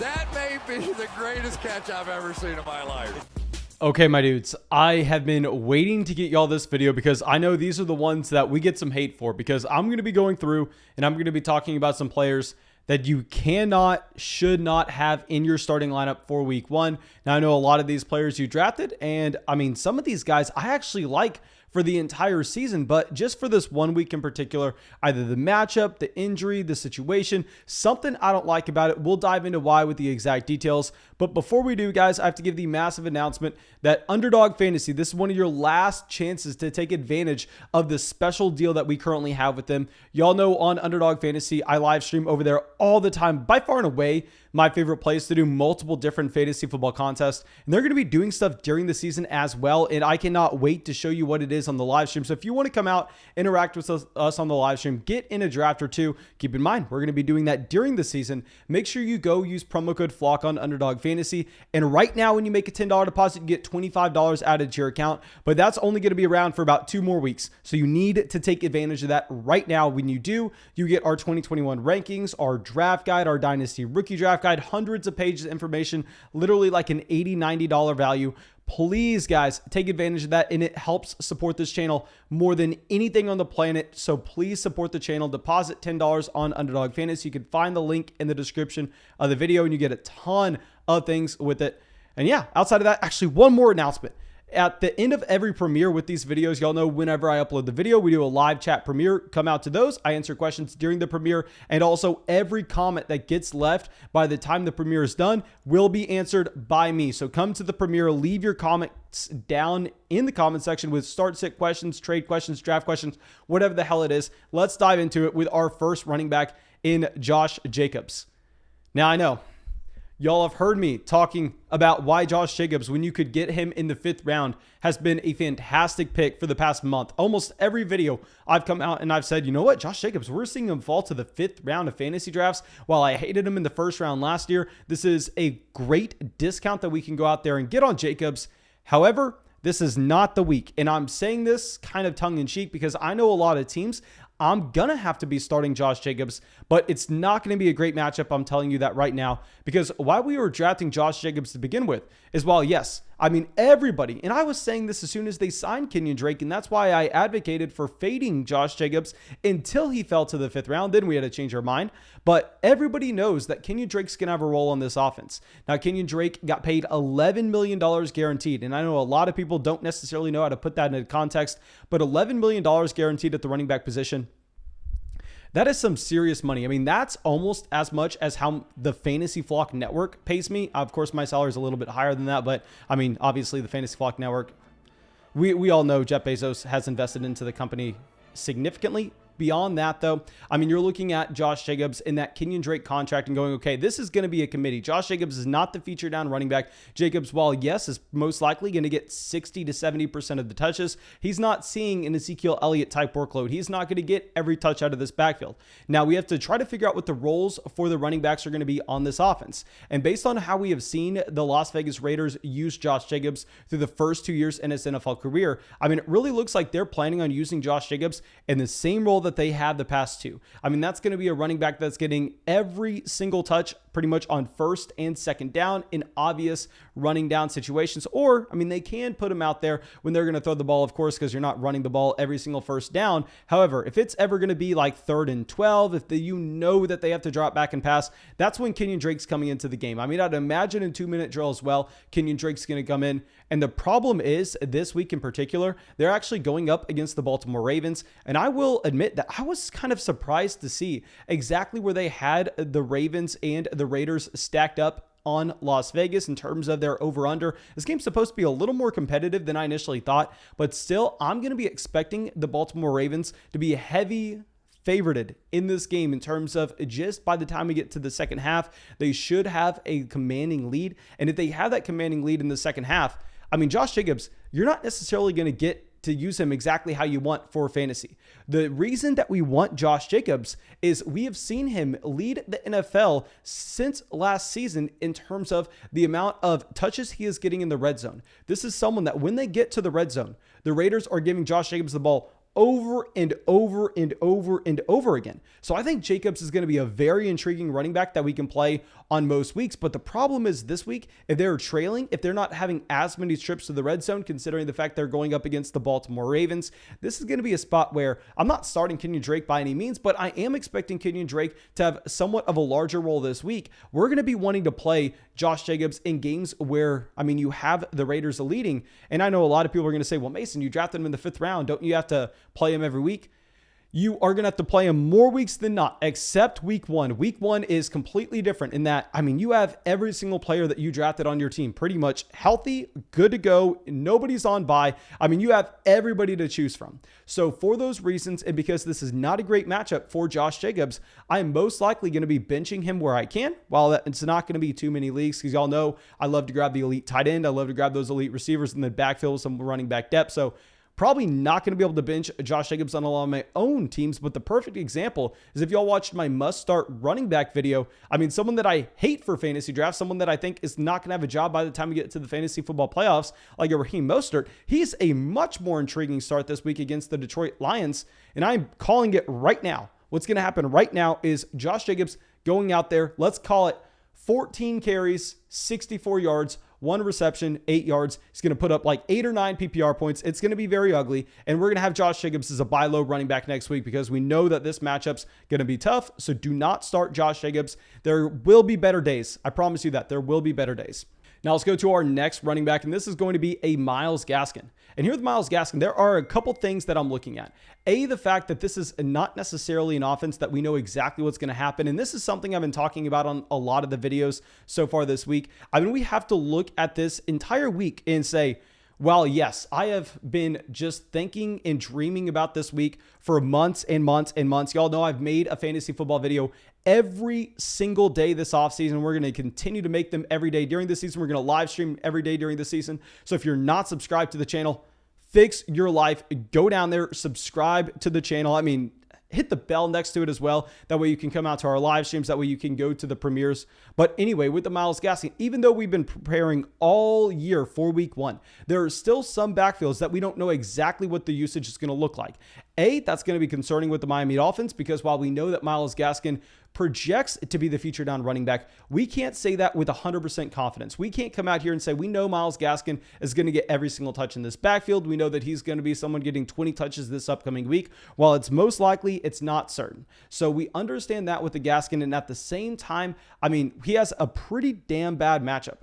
That may be the greatest catch I've ever seen in my life. Okay, my dudes, I have been waiting to get y'all this video because I know these are the ones that we get some hate for, because I'm going to be going through and I'm going to be talking about some players that you should not have in your starting lineup for week one. Now, I know a lot of these players you drafted, and I mean, some of these guys I actually like for the entire season, but just for this 1 week in particular, either the matchup, the injury, the situation, something I don't like about it. We'll dive into why with the exact details. But before we do, guys, I have to give the massive announcement that Underdog Fantasy, this is one of your last chances to take advantage of the special deal that we currently have with them. Y'all know on Underdog Fantasy, I live stream over there all the time, by far and away my favorite place to do multiple different fantasy football contests. And they're going to be doing stuff during the season as well. And I cannot wait to show you what it is on the live stream. So if you want to come out, interact with us on the live stream, get in a draft or two, keep in mind, we're going to be doing that during the season. Make sure you go use promo code FLOCK on Underdog Fantasy. And right now, when you make a $10 deposit, you get $25 added to your account. But that's only going to be around for about 2 more weeks. So you need to take advantage of that right now. When you do, you get our 2021 rankings, our draft guide, our Dynasty Rookie Draft Guide, hundreds of pages of information, literally like an $80, $90 value. Please, guys, take advantage of that, and it helps support this channel more than anything on the planet. So please support the channel. Deposit $10 on Underdog Fantasy. You can find the link in the description of the video, and you get a ton of things with it. And yeah, outside of that, actually one more announcement. At the end of every premiere with these videos, y'all know whenever I upload the video, we do a live chat premiere. Come out to those. I answer questions during the premiere, and also every comment that gets left by the time the premiere is done will be answered by me. So come to the premiere, leave your comments down in the comment section with start sit questions, trade questions, draft questions, whatever the hell it is. Let's dive into it with our first running back in Josh Jacobs. Now, I know y'all have heard me talking about why Josh Jacobs, when you could get him in the 5th round, has been a fantastic pick for the past month. Almost every video I've come out and I've said, you know what, Josh Jacobs, we're seeing him fall to the 5th round of fantasy drafts. While I hated him in the 1st round last year, this is a great discount that we can go out there and get on Jacobs. However, this is not the week. And I'm saying this kind of tongue in cheek because I know a lot of teams, I'm going to have to be starting Josh Jacobs, but it's not going to be a great matchup. I'm telling you that right now, because why we were drafting Josh Jacobs to begin with is, while yes, I mean, everybody, and I was saying this as soon as they signed Kenyon Drake, and that's why I advocated for fading Josh Jacobs until he fell to the 5th round. Then we had to change our mind. But everybody knows that Kenyon Drake's going to have a role on this offense. Now, Kenyon Drake got paid $11 million guaranteed, and I know a lot of people don't necessarily know how to put that into context, but $11 million guaranteed at the running back position, that is some serious money. I mean, that's almost as much as how the Fantasy Flock Network pays me. Of course, my salary is a little bit higher than that, but I mean, obviously the Fantasy Flock Network, we all know Jeff Bezos has invested into the company significantly. Beyond that, though, I mean, you're looking at Josh Jacobs in that Kenyon Drake contract and going, okay, this is going to be a committee. Josh Jacobs is not the feature down running back. Jacobs, while yes, is most likely going to get 60 to 70% of the touches, he's not seeing an Ezekiel Elliott type workload. He's not going to get every touch out of this backfield. Now, we have to try to figure out what the roles for the running backs are going to be on this offense. And based on how we have seen the Las Vegas Raiders use Josh Jacobs through the first 2 years in his NFL career, I mean, it really looks like they're planning on using Josh Jacobs in the same role that they have the past 2. I mean, that's going to be a running back that's getting every single touch pretty much on 1st and 2nd down in obvious running down situations. Or, I mean, they can put him out there when they're going to throw the ball, of course, because you're not running the ball every single 1st down. However, if it's ever going to be like 3rd and 12, if you know that they have to drop back and pass, that's when Kenyon Drake's coming into the game. I mean, I'd imagine in 2-minute drill as well, Kenyon Drake's going to come in. And the problem is, this week in particular, they're actually going up against the Baltimore Ravens. And I will admit that I was kind of surprised to see exactly where they had the Ravens and the Raiders stacked up on Las Vegas in terms of their over-under. This game's supposed to be a little more competitive than I initially thought, but still, I'm going to be expecting the Baltimore Ravens to be heavy favorited in this game in terms of just by the time we get to the second half, they should have a commanding lead. And if they have that commanding lead in the second half, I mean, Josh Jacobs, you're not necessarily going to get to use him exactly how you want for fantasy. The reason that we want Josh Jacobs is we have seen him lead the NFL since last season in terms of the amount of touches he is getting in the red zone. This is someone that when they get to the red zone, the Raiders are giving Josh Jacobs the ball over and over and over and over again. So I think Jacobs is going to be a very intriguing running back that we can play on most weeks. But the problem is this week, if they're trailing, if they're not having as many trips to the red zone, considering the fact they're going up against the Baltimore Ravens, this is going to be a spot where I'm not starting Kenyon Drake by any means, but I am expecting Kenyon Drake to have somewhat of a larger role this week. We're going to be wanting to play Josh Jacobs in games where, I mean, you have the Raiders leading. And I know a lot of people are going to say, well, Mason, you drafted him in the 5th round. Don't you have to play him every week? You are going to have to play him more weeks than not, except week 1. Week 1 is completely different in that, I mean, you have every single player that you drafted on your team pretty much healthy, good to go. Nobody's on bye. I mean, you have everybody to choose from. So for those reasons, and because this is not a great matchup for Josh Jacobs, I am most likely going to be benching him where I can. While it's not going to be too many leagues, because y'all know I love to grab the elite tight end. I love to grab those elite receivers in the backfield with some running back depth. So probably not going to be able to bench Josh Jacobs on a lot of my own teams, but the perfect example is if y'all watched my must-start running back video. I mean, someone that I hate for fantasy drafts, someone that I think is not going to have a job by the time we get to the fantasy football playoffs, like a Raheem Mostert. He's a much more intriguing start this week against the Detroit Lions, and I'm calling it right now. What's going to happen right now is Josh Jacobs going out there, let's call it 14 carries, 64 yards, 1 reception, 8 yards. He's going to put up like 8 or 9 PPR points. It's going to be very ugly. And we're going to have Josh Jacobs as a buy low running back next week because we know that this matchup's going to be tough. So do not start Josh Jacobs. There will be better days. I promise you that. There will be better days. Now let's go to our next running back, and this is going to be a Myles Gaskin. And here with Myles Gaskin, there are a couple things that I'm looking at. A, the fact that this is not necessarily an offense that we know exactly what's going to happen. And this is something I've been talking about on a lot of the videos so far this week. I mean, we have to look at this entire week and say, well, yes, I have been just thinking and dreaming about this week for months and months and months. Y'all know I've made a fantasy football video every single day this offseason. We're going to continue to make them every day during the season. We're going to live stream every day during the season. So if you're not subscribed to the channel, fix your life. Go down there, subscribe to the channel. I mean, hit the bell next to it as well. That way you can come out to our live streams. That way you can go to the premieres. But anyway, with the Myles Gaskin, even though we've been preparing all year for week 1, there are still some backfields that we don't know exactly what the usage is going to look like. A, that's going to be concerning with the Miami Dolphins because while we know that Myles Gaskin projects to be the feature down running back, we can't say that with 100% confidence. We can't come out here and say we know Myles Gaskin is going to get every single touch in this backfield. We know that he's going to be someone getting 20 touches this upcoming week. While it's most likely, it's not certain. So we understand that with the Gaskin, and at the same time, I mean, he has a pretty damn bad matchup.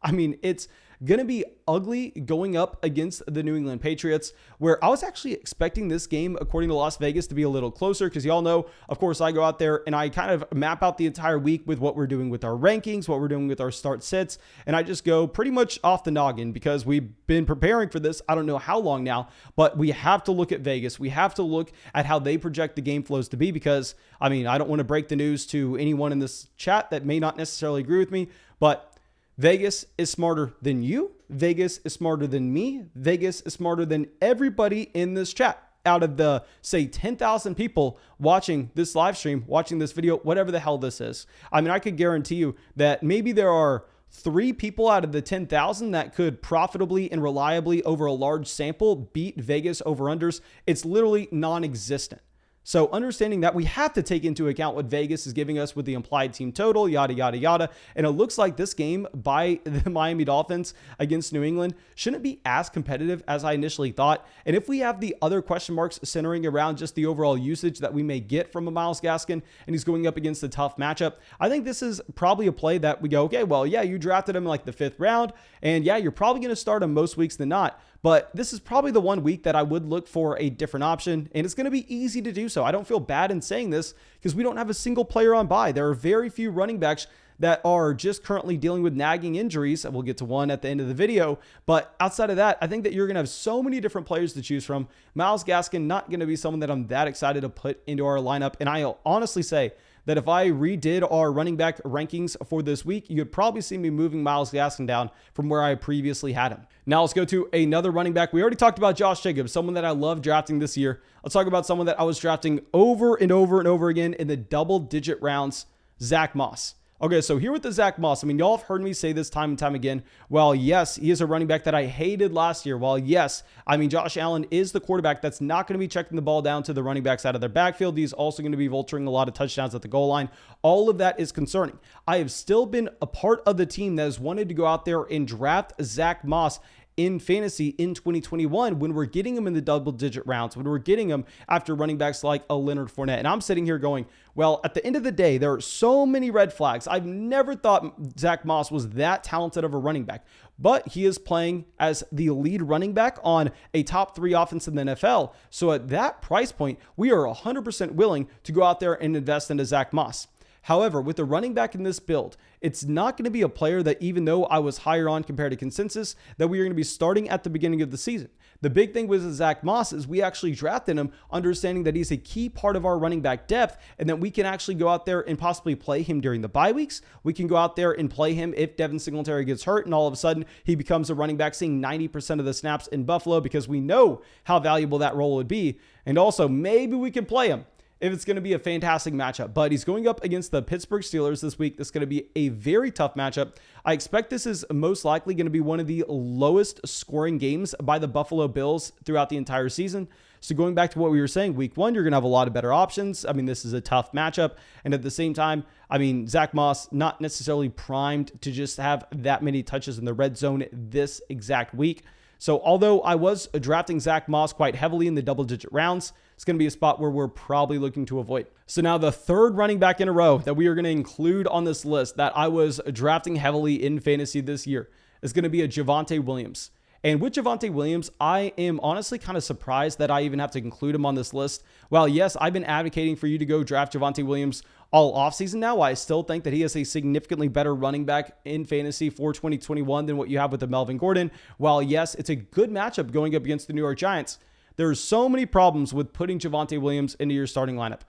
I mean, it's going to be ugly going up against the New England Patriots, where I was actually expecting this game, according to Las Vegas, to be a little closer because y'all know, of course, I go out there and I kind of map out the entire week with what we're doing with our rankings, what we're doing with our start sits, and I just go pretty much off the noggin because we've been preparing for this. I don't know how long now, but we have to look at Vegas. We have to look at how they project the game flows to be because, I mean, I don't want to break the news to anyone in this chat that may not necessarily agree with me, but Vegas is smarter than you. Vegas is smarter than me. Vegas is smarter than everybody in this chat. Out of the, say, 10,000 people watching this live stream, watching this video, whatever the hell this is. I mean, I could guarantee you that maybe there are 3 people out of the 10,000 that could profitably and reliably over a large sample beat Vegas over-unders. It's literally non-existent. So understanding that, we have to take into account what Vegas is giving us with the implied team total, yada, yada, yada. And it looks like this game by the Miami Dolphins against New England shouldn't be as competitive as I initially thought. And if we have the other question marks centering around just the overall usage that we may get from a Myles Gaskin, and he's going up against a tough matchup, I think this is probably a play that we go, okay, well, yeah, you drafted him in like the 5th round, and yeah, you're probably going to start him most weeks than not. But this is probably the one week that I would look for a different option, and it's going to be easy to do so. I don't feel bad in saying this because we don't have a single player on bye. There are very few running backs that are just currently dealing with nagging injuries. We'll get to one at the end of the video. But outside of that, I think that you're going to have so many different players to choose from. Myles Gaskin, not going to be someone that I'm that excited to put into our lineup. And I'll honestly say that if I redid our running back rankings for this week, you'd probably see me moving Myles Gaskin down from where I previously had him. Now let's go to another running back. We already talked about Josh Jacobs, someone that I love drafting this year. Let's talk about someone that I was drafting over and over and over again in the double-digit rounds, Zack Moss. Okay, so here with the Zack Moss, I mean, y'all have heard me say this time and time again. Well, yes, he is a running back that I hated last year. Well, yes, I mean, Josh Allen is the quarterback that's not going to be checking the ball down to the running backs out of their backfield. He's also going to be vulturing a lot of touchdowns at the goal line. All of that is concerning. I have still been a part of the team that has wanted to go out there and draft Zack Moss in fantasy in 2021 when we're getting him in the double-digit rounds, when we're getting him after running backs like a Leonard Fournette. And I'm sitting here going, well, at the end of the day, there are so many red flags. I've never thought Zack Moss was that talented of a running back, but he is playing as the lead running back on a top 3 offense in the NFL. So at that price point, we are 100% willing to go out there and invest into Zack Moss. However, with the running back in this build, it's not going to be a player that, even though I was higher on compared to consensus, that we are going to be starting at the beginning of the season. The big thing with Zack Moss is we actually drafted him understanding that he's a key part of our running back depth and that we can actually go out there and possibly play him during the bye weeks. We can go out there and play him if Devin Singletary gets hurt and all of a sudden he becomes a running back seeing 90% of the snaps in Buffalo, because we know how valuable that role would be. And also maybe we can play him if it's going to be a fantastic matchup. But he's going up against the Pittsburgh Steelers this week. That's going to be a very tough matchup. I expect this is most likely going to be one of the lowest scoring games by the Buffalo Bills throughout the entire season. So going back to what we were saying, week 1, you're going to have a lot of better options. I mean, this is a tough matchup. And at the same time, I mean, Zack Moss not necessarily primed to just have that many touches in the red zone this exact week. So although I was drafting Zack Moss quite heavily in the double-digit rounds, it's going to be a spot where we're probably looking to avoid. So now the third running back in a row that we are going to include on this list that I was drafting heavily in fantasy this year is going to be a Javonte Williams. And with Javonte Williams, I am honestly kind of surprised that I even have to include him on this list. Well, yes, I've been advocating for you to go draft Javonte Williams all offseason now. I still think that he is a significantly better running back in fantasy for 2021 than what you have with the Melvin Gordon. While, yes, it's a good matchup going up against the New York Giants, there's so many problems with putting Javonte Williams into your starting lineup.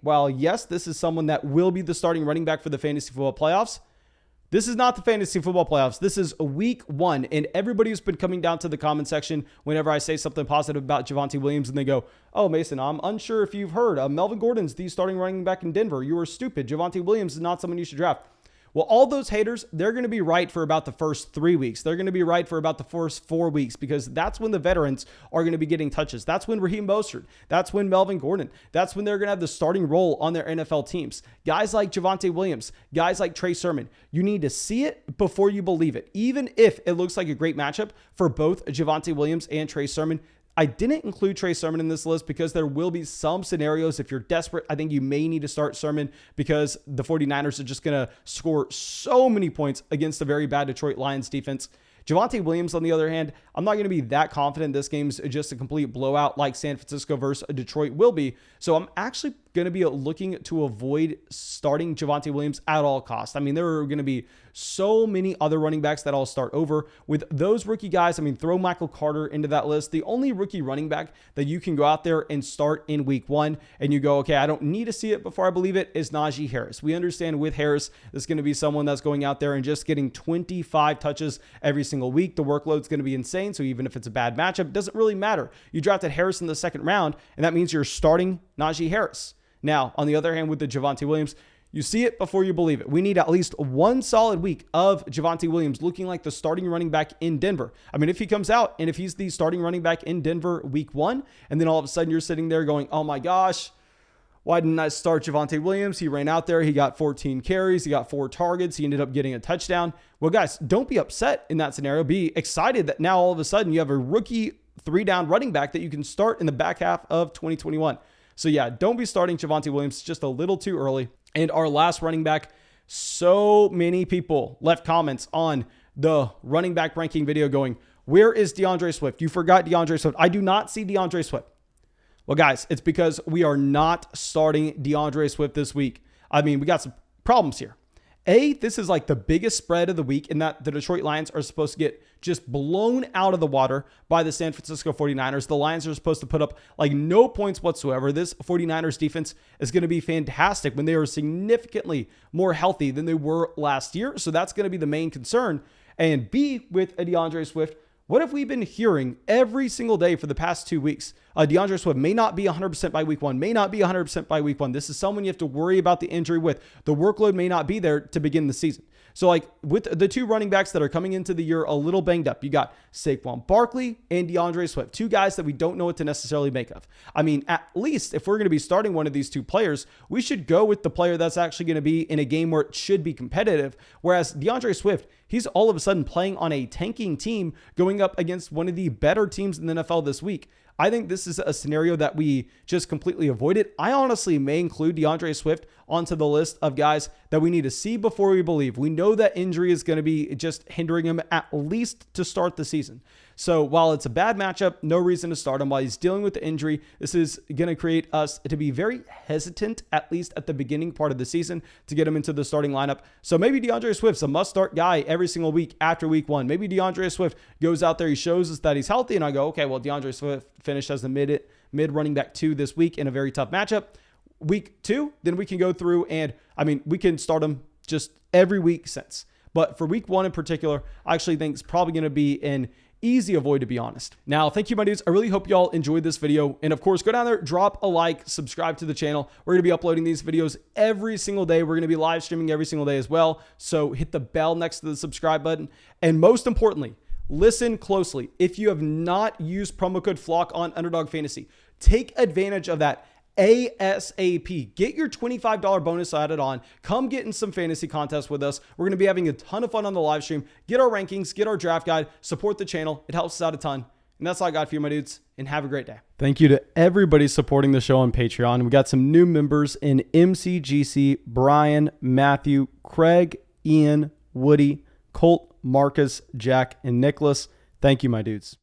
While, yes, this is someone that will be the starting running back for the fantasy football playoffs, this is not the fantasy football playoffs. This is week 1, and everybody has been coming down to the comment section whenever I say something positive about Javonte Williams, and they go, oh, Mason, I'm unsure if you've heard. Melvin Gordon's the starting running back in Denver. You are stupid. Javonte Williams is not someone you should draft. Well, all those haters, they're going to be right for about the first 3 weeks. They're going to be right for about the first 4 weeks, because that's when the veterans are going to be getting touches. That's when Raheem Mostert, that's when Melvin Gordon, that's when they're going to have the starting role on their NFL teams. Guys like Javonte Williams, guys like Trey Sermon, you need to see it before you believe it. Even if it looks like a great matchup for both Javonte Williams and Trey Sermon, I didn't include Trey Sermon in this list because there will be some scenarios. If you're desperate, I think you may need to start Sermon because the 49ers are just going to score so many points against a very bad Detroit Lions defense. Javonte Williams, on the other hand, I'm not going to be that confident this game's just a complete blowout like San Francisco versus Detroit will be. So I'm actually going to be looking to avoid starting Javonte Williams at all costs. I mean, there are going to be so many other running backs that I'll start over. With those rookie guys, I mean, throw Michael Carter into that list. The only rookie running back that you can go out there and start in week 1 and you go, okay, I don't need to see it before I believe it, is Najee Harris. We understand with Harris, this is going to be someone that's going out there and just getting 25 touches every single week. The workload's going to be insane. So even if it's a bad matchup, it doesn't really matter. You drafted Harris in the 2nd round, and that means you're starting Najee Harris. Now, on the other hand, with the Javonte Williams, you see it before you believe it. We need at least one solid week of Javonte Williams looking like the starting running back in Denver. I mean, if he comes out and if he's the starting running back in Denver week 1, and then all of a sudden you're sitting there going, oh my gosh, why didn't I start Javonte Williams? He ran out there. He got 14 carries. He got 4 targets. He ended up getting a touchdown. Well, guys, don't be upset in that scenario. Be excited that now all of a sudden you have a rookie 3-down running back that you can start in the back half of 2021. So yeah, don't be starting Javonte Williams. It's just a little too early. And our last running back, so many people left comments on the running back ranking video going, where is DAndre Swift? You forgot DAndre Swift. I do not see DAndre Swift. Well, guys, it's because we are not starting DAndre Swift this week. I mean, we got some problems here. This is like the biggest spread of the week in that the Detroit Lions are supposed to get just blown out of the water by the San Francisco 49ers. The Lions are supposed to put up like no points whatsoever. This 49ers defense is going to be fantastic when they are significantly more healthy than they were last year. So that's going to be the main concern. And B, with a DAndre Swift, What have we been hearing every single day for the past 2 weeks? DAndre Swift may not be 100% by week 1, may not be 100% by week 1. This is someone you have to worry about the injury with. The workload may not be there to begin the season. So like with the 2 running backs that are coming into the year a little banged up, you got Saquon Barkley and DAndre Swift, 2 guys that we don't know what to necessarily make of. I mean, at least if we're going to be starting one of these 2 players, we should go with the player that's actually going to be in a game where it should be competitive. Whereas DAndre Swift, he's all of a sudden playing on a tanking team going up against one of the better teams in the NFL this week. I think this is a scenario that we just completely avoided. I honestly may include DAndre Swift onto the list of guys that we need to see before we believe. We know that injury is going to be just hindering him at least to start the season. So while it's a bad matchup, no reason to start him while he's dealing with the injury. This is going to create us to be very hesitant, at least at the beginning part of the season, to get him into the starting lineup. So maybe DAndre Swift's a must-start guy every single week after week 1. Maybe DAndre Swift goes out there, he shows us that he's healthy, and I go, okay, well, DAndre Swift finished as the mid running back 2 this week in a very tough matchup. Week 2, then we can go through and, I mean, we can start him just every week since. But for week 1 in particular, I actually think it's probably going to be an easy avoid, to be honest. Now, thank you, my dudes. I really hope y'all enjoyed this video. And of course, go down there, drop a like, subscribe to the channel. We're going to be uploading these videos every single day. We're going to be live streaming every single day as well. So hit the bell next to the subscribe button. And most importantly, listen closely. If you have not used promo code FLOCK on Underdog Fantasy, take advantage of that ASAP. Get your $25 bonus added on. Come get in some fantasy contests with us. We're going to be having a ton of fun on the live stream. Get our rankings, get our draft guide, support the channel. It helps us out a ton. And that's all I got for you, my dudes, and have a great day. Thank you to everybody supporting the show on Patreon. We got some new members in MCGC, Brian, Matthew, Craig, Ian, Woody, Colt, Marcus, Jack, and Nicholas. Thank you, my dudes.